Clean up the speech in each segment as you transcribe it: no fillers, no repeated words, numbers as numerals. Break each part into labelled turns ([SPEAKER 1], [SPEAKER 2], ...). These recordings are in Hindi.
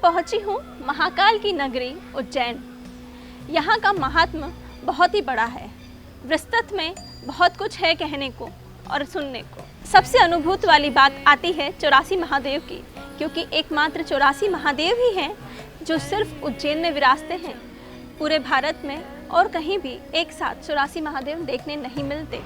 [SPEAKER 1] पहुंची हूँ महाकाल की नगरी उज्जैन। यहाँ का महात्म्य बहुत ही बड़ा है। विस्तृत में बहुत कुछ है कहने को और सुनने को। सबसे अनुभूत वाली बात आती है 84 महादेव की, क्योंकि एकमात्र 84 महादेव ही हैं जो सिर्फ उज्जैन में विराजते हैं। पूरे भारत में और कहीं भी एक साथ 84 महादेव देखने नहीं मिलते।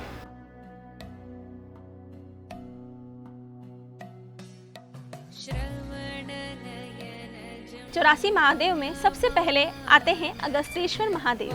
[SPEAKER 1] चौरासी महादेव में सबसे पहले आते हैं अगस्त्येश्वर महादेव।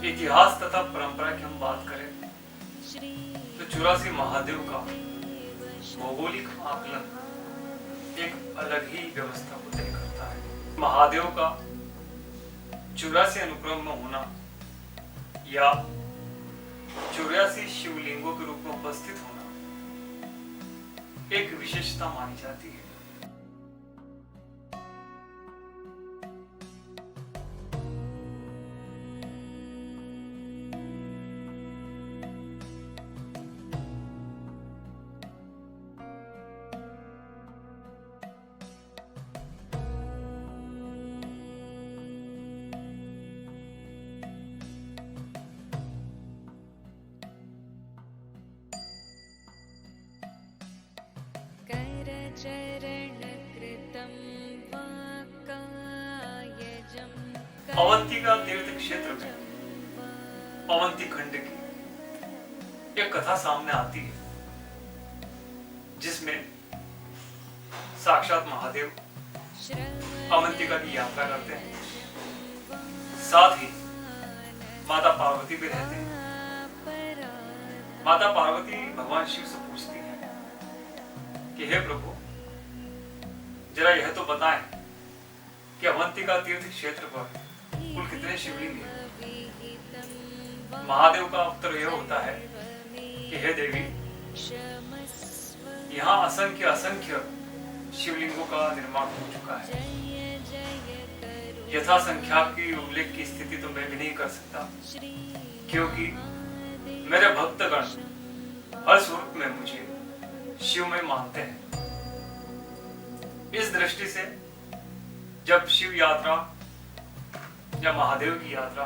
[SPEAKER 2] इतिहास तथा परंपरा की हम बात करें तो 84 महादेव का भौगोलिक आकलन एक अलग ही व्यवस्था को तय करता है। महादेव का 84 अनुक्रम में होना या 84 शिवलिंगों के रूप में उपस्थित होना एक विशेषता मानी जाती है। अवंतिका तीर्थ क्षेत्र में अवंती खंड की एक कथा सामने आती है, जिसमें साक्षात महादेव अवंतिका की यात्रा करते हैं। साथ ही माता पार्वती भी रहते हैं। माता पार्वती भगवान शिव से पूछती है कि हे प्रभु, जरा यह तो बताएं कि अवंतिका तीर्थ क्षेत्र पर कुल कितने शिवलिंग हैं? महादेव का उत्तर यह होता है कि हे देवी, यहाँ असंख्य असंख्य शिवलिंगों का निर्माण हो चुका है। यथा संख्या की उल्लेख की स्थिति तो मैं भी नहीं कर सकता, क्योंकि मेरे भक्तगण हर स्वरूप में मुझे शिव में मानते हैं। इस दृष्टि से जब शिव यात्रा या महादेव की यात्रा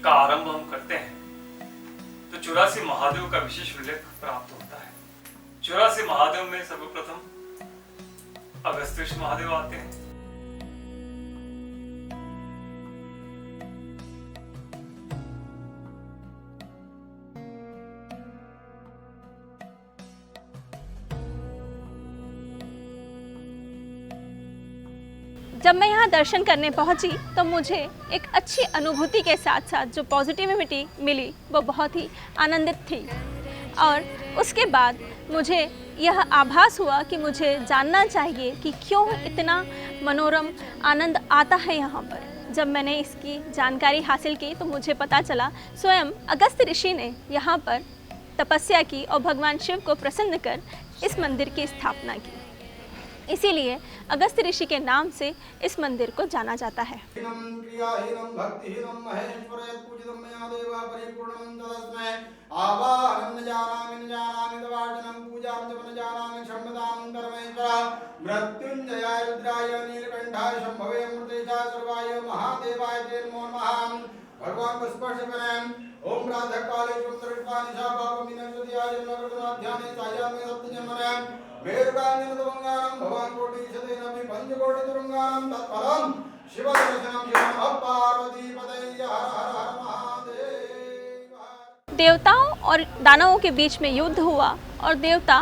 [SPEAKER 2] का आरंभ हम करते हैं तो 84 महादेव का विशेष उल्लेख प्राप्त होता है। 84 महादेव में सर्वप्रथम अगस्त्येश्वर महादेव आते हैं।
[SPEAKER 1] जब मैं यहाँ दर्शन करने पहुँची तो मुझे एक अच्छी अनुभूति के साथ साथ जो पॉजिटिविटी मिली वो बहुत ही आनंदित थी। और उसके बाद मुझे यह आभास हुआ कि मुझे जानना चाहिए कि क्यों इतना मनोरम आनंद आता है यहाँ पर। जब मैंने इसकी जानकारी हासिल की तो मुझे पता चला स्वयं अगस्त्य ऋषि ने यहाँ पर तपस्या की और भगवान शिव को प्रसन्न कर इस मंदिर की स्थापना की। इसीलिए अगस्त्य ऋषि के नाम से इस मंदिर को जाना जाता है।
[SPEAKER 3] भगवान को स्पर्श करें। ओम राधा काले चंद्रका निशा बाबा मीनाक्षी आय नगरना ध्यान साया में सप्त जन्मनाम मेरुकांजन तुरंगानम भगवान कोटि शतेन अभी पंचकोटि तुरंगानम तत्परम शिव दर्शनम शिवम अब पार्वती पतये हर हर हर महादेव।
[SPEAKER 1] देवताओं और दानवों के बीच में युद्ध हुआ और देवता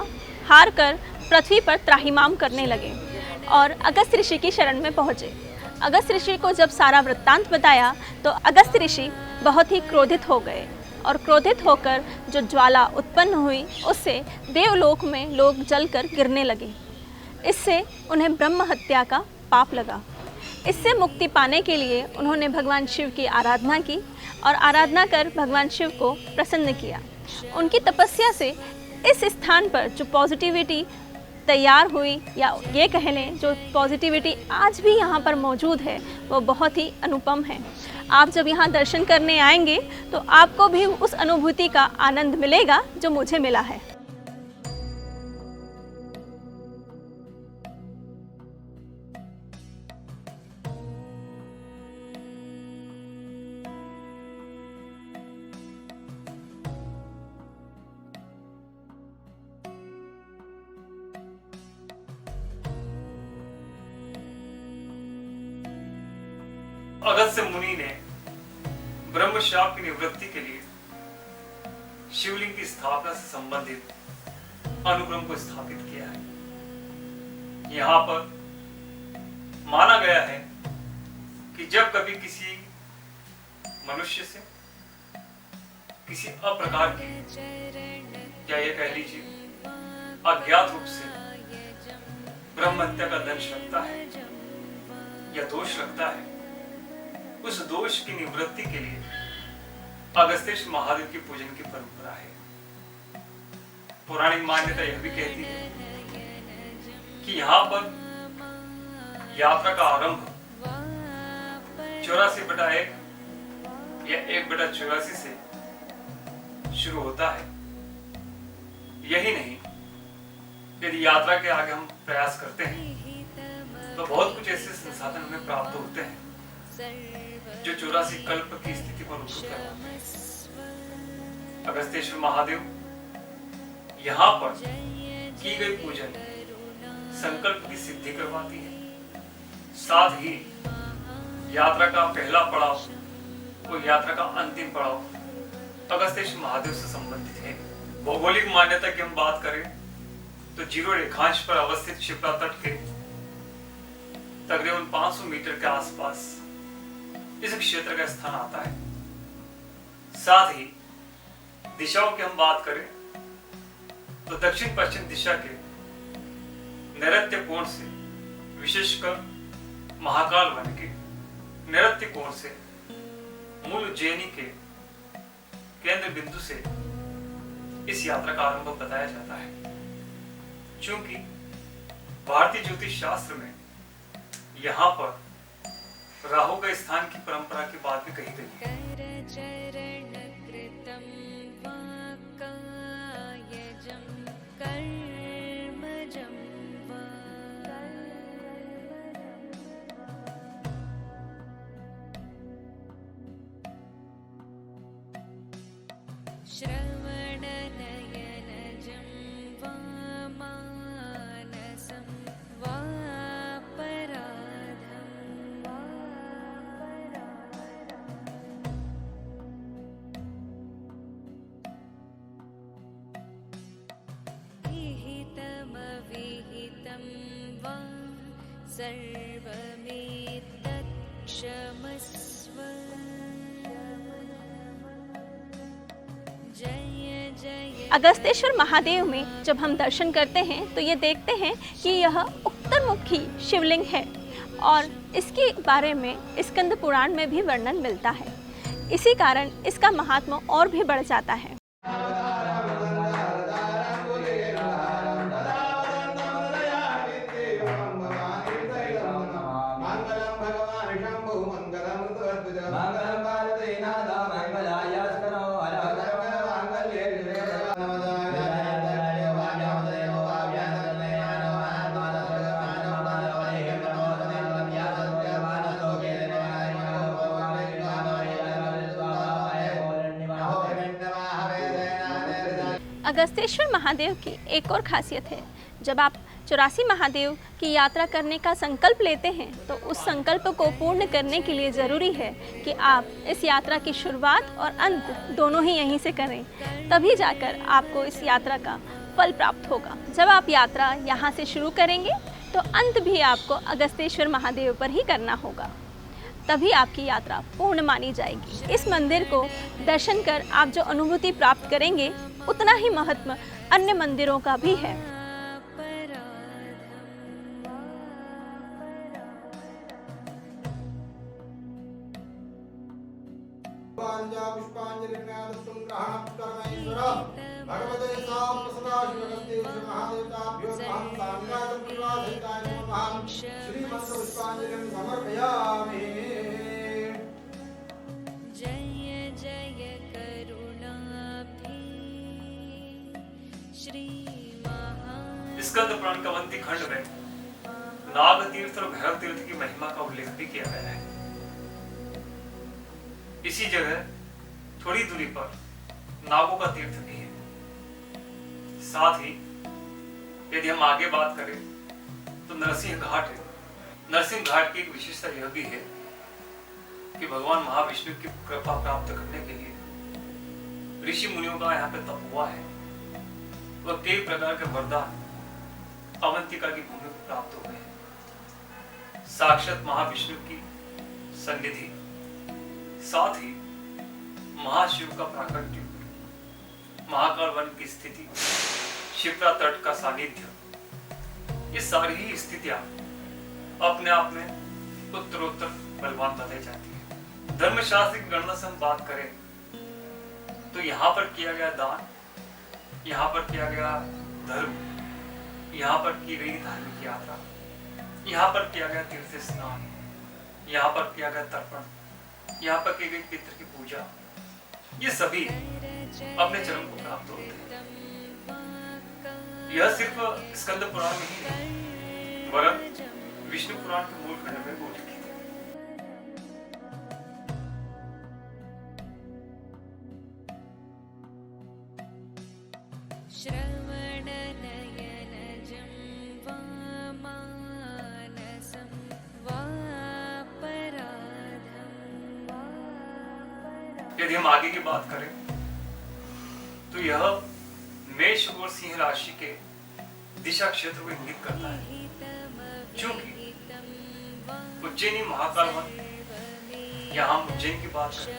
[SPEAKER 1] हार कर पृथ्वी पर त्राहिमाम करने लगे और अगस्त्य ऋषि की शरण में पहुंचे। अगस्त्य ऋषि को जब सारा वृत्तांत बताया तो अगस्त्य ऋषि बहुत ही क्रोधित हो गए और क्रोधित होकर जो ज्वाला उत्पन्न हुई उससे देवलोक में लोग जलकर गिरने लगे। इससे उन्हें ब्रह्म हत्या का पाप लगा। इससे मुक्ति पाने के लिए उन्होंने भगवान शिव की आराधना की और आराधना कर भगवान शिव को प्रसन्न किया। उनकी तपस्या से इस स्थान पर जो पॉजिटिविटी तैयार हुई, या ये कह लें जो पॉजिटिविटी आज भी यहाँ पर मौजूद है, वो बहुत ही अनुपम है। आप जब यहाँ दर्शन करने आएंगे तो आपको भी उस अनुभूति का आनंद मिलेगा जो मुझे मिला है।
[SPEAKER 2] अगस्त्य मुनि ने ब्रह्म शाप की निवृत्ति के लिए शिवलिंग की स्थापना से संबंधित अनुक्रम को स्थापित किया है। यहाँ पर माना गया है कि जब कभी किसी मनुष्य से किसी अप्रकार की, या ये कह लीजिए अज्ञात रूप से ब्रह्म हत्या का दंश लगता है या दोष लगता है, उस दोष की निवृत्ति के लिए अगस्त्येश्वर महादेव की पूजन की परंपरा है। पौराणिक मान्यता यह भी कहती है कि यहाँ पर यात्रा का आरंभ 84/1 या 1/84 से शुरू होता है। यही नहीं, यदि यात्रा के आगे हम प्रयास करते हैं तो बहुत कुछ ऐसे संसाधन हमें प्राप्त होते हैं जो 84 कल्प की स्थिति को अनुकूल करवाते हैं। अगस्त्येश्वर महादेव यहाँ पर की गई पूजन संकल्प की सिद्धि करवाती है। साथ ही यात्रा का पहला पड़ाव और यात्रा का अंतिम पड़ाव अगस्त्येश्वर महादेव से संबंधित है। भौगोलिक मान्यता की हम बात करें तो जीरो रेखांश पर अवस्थित शिप्रा तट के तकरीबन 500 मीटर के आसपास इस क्षेत्र का स्थान आता है। साथ ही दिशाओं की हम बात करें तो दक्षिण पश्चिम दिशा के नैऋत्य कोण से, विशेषकर महाकाल वन के नैऋत्य कोण से मूल उज्जैनी के केंद्र बिंदु से इस यात्रा का आरंभ बताया जाता है। चूंकि भारतीय ज्योतिष शास्त्र में यहाँ पर राहु का स्थान की परंपरा की बात भी कही गई है।
[SPEAKER 1] अगस्त्येश्वर महादेव में जब हम दर्शन करते हैं तो ये देखते हैं कि यह उत्तरमुखी शिवलिंग है और इसके बारे में स्कंद पुराण में भी वर्णन मिलता है। इसी कारण इसका महात्म्य और भी बढ़ जाता है। अगस्त्येश्वर महादेव की एक और खासियत है, जब आप 84 महादेव की यात्रा करने का संकल्प लेते हैं तो उस संकल्प को पूर्ण करने के लिए ज़रूरी है कि आप इस यात्रा की शुरुआत और अंत दोनों ही यहीं से करें, तभी जाकर आपको इस यात्रा का फल प्राप्त होगा। जब आप यात्रा यहाँ से शुरू करेंगे तो अंत भी आपको अगस्त्येश्वर महादेव पर ही करना होगा, तभी आपकी यात्रा पूर्ण मानी जाएगी। इस मंदिर को दर्शन कर आप जो अनुभूति प्राप्त करेंगे उतना ही महत्व अन्य मंदिरों का भी है।
[SPEAKER 3] पुष्पाणि च पुष्पाञ्जलिर्ज्ञातुं ग्रहणकर्मेश्वरः भगवते सदाशिवगस्ते महादेवताभ्यो नमः साङ्गातपुष्पासहिताय नमः श्रीमन्त्रपुष्पाञ्जलिं समर्पयामि।
[SPEAKER 4] जय जय करुणाब्धि श्री
[SPEAKER 2] स्कंद पुराण का अवंती खंड में नाग तीर्थ और भैरव तीर्थ की महिमा का उल्लेख भी किया गया है। इसी जगह थोड़ी दूरी पर नागों का तीर्थ भी है। साथ ही यदि हम आगे बात करें तो नरसिंह घाट है। नरसिंह घाट की एक विशेषता यह भी है कि भगवान महाविष्णु की कृपा प्राप्त करने के लिए ऋषि मुनियों का यहाँ पे तप हुआ है। वह कई प्रकार के वरदान अवंतिका की भूमि को प्राप्त हो गए हैं। साक्षात महाविष्णु की सन्निधि, साथ ही महाशिव का प्राकट्य, महाकाल वन की स्थिति, शिप्रा तट का सानिध्य, ये सारी ही स्थितियां अपने आप में उत्तरोत्तर बलवान बताई जाती है। धर्मशास्त्र की गणना से हम बात करें तो यहाँ पर किया गया दान, यहाँ पर किया गया धर्म, यहाँ पर की गई धार्मिक यात्रा, यहाँ पर किया गया तीर्थ स्नान, यहाँ पर किया गया तर्पण, यहाँ पर की गई पितृ की पूजा, ये सभी अपने चरम को प्राप्त होते हैं। यह सिर्फ स्कंद पुराण में ही नहीं वरन विष्णु पुराण के मूल खंड में उल्लेखित है। यदि हम आगे की बात करें तो यह मेष और सिंह राशि के दिशा क्षेत्र को इंगित करता है। चूंकि उज्जैनी महाकाल वन, यहाँ हम उज्जैन की बात करें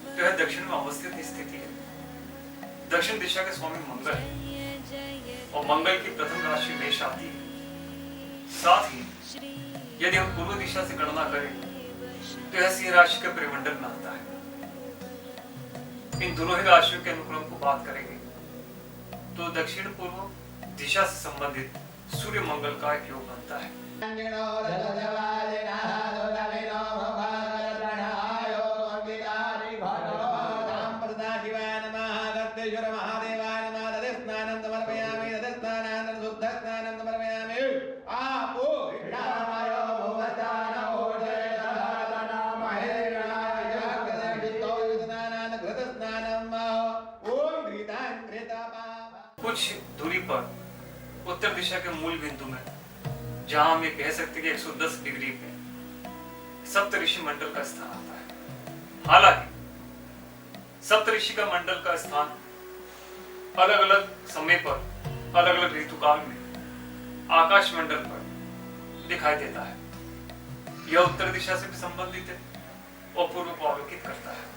[SPEAKER 2] तो यह दक्षिण में अवस्थित स्थिति है। दक्षिण दिशा के स्वामी मंगल है और मंगल की प्रथम राशि मेष आती है। साथ ही यदि हम पूर्व दिशा से गणना करें तो यह सिंह राशि के परिमंडल में आता है। इन दोनों ही राशियों के अनुक्रम को बात करेंगे तो दक्षिण पूर्व दिशा से संबंधित सूर्य मंगल का एक योग बनता है। कुछ दूरी पर उत्तर दिशा के मूल बिंदु में, जहां हम ये कह सकते हैं कि 110 डिग्री पे सप्तऋषि मंडल का स्थान आता है। हालांकि सप्तऋषि का मंडल का स्थान अलग अलग समय पर, अलग अलग ऋतुकाल में आकाश मंडल पर दिखाई देता है। यह उत्तर दिशा से भी संबंधित है और पूर्व को अवलोकित करता है।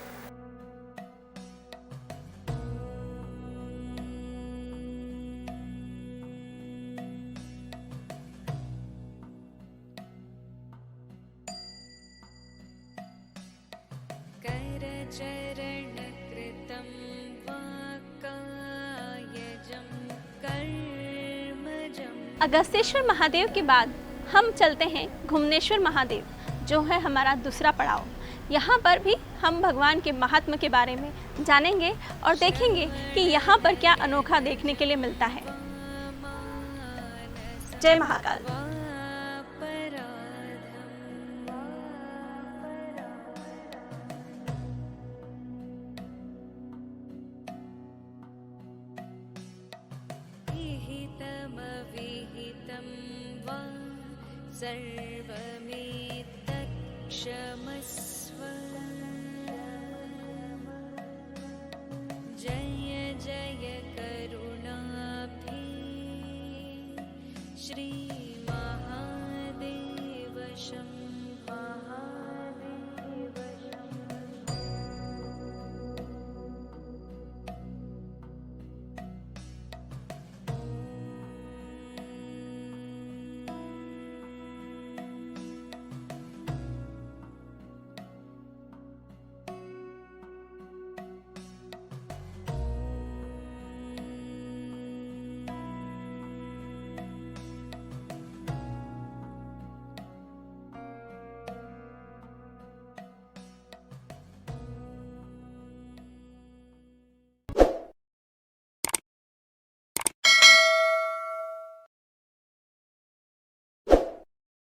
[SPEAKER 4] चरणकृतं वाक्कायजं कर्मजं।
[SPEAKER 1] अगस्तेश्वर महादेव के बाद हम चलते हैं घुमनेश्वर महादेव, जो है हमारा दूसरा पड़ाव। यहाँ पर भी हम भगवान के महात्म्य के बारे में जानेंगे और देखेंगे कि यहाँ पर क्या अनोखा देखने के लिए मिलता है। जय महाकाल।
[SPEAKER 4] विहितमविहितं वा सर्वमेतत्क्षमस्व। जय जय करुणाब्धि श्री महादेव शम्भो।